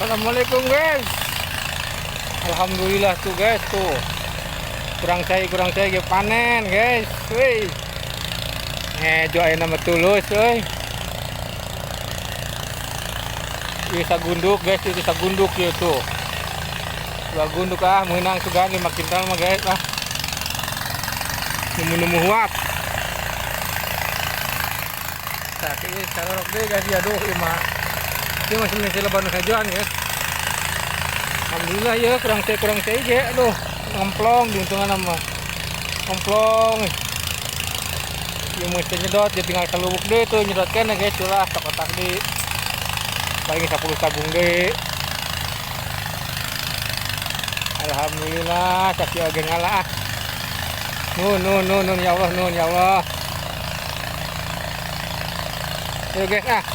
Assalamualaikum guys. Alhamdulillah tuh guys tuh. Kurang saya ge panen guys. Wih. Ngejo aya nama tulus euy. Ieu sagunduk guys, itu sagunduk ieu tuh. Dua gunduk meunang sugan 5 kintal mah guys lah. Nemu huap. Tah ieu sarorok deui guys ya aduh ieu mah. Ieu masih menyel leban ngajoan guys. Alhamdulillah ya kurang saya ge aduh ngemplong diuntungan nama ngemplong. Ieu mesti nyedot jadi tinggal kalubuk deui tuh nyedotkeun guys ulah kotak di paling 10 tabung deui. Alhamdulillah sakieu ge ngalah. Nun ya Allah nun ya Allah. Yuk guys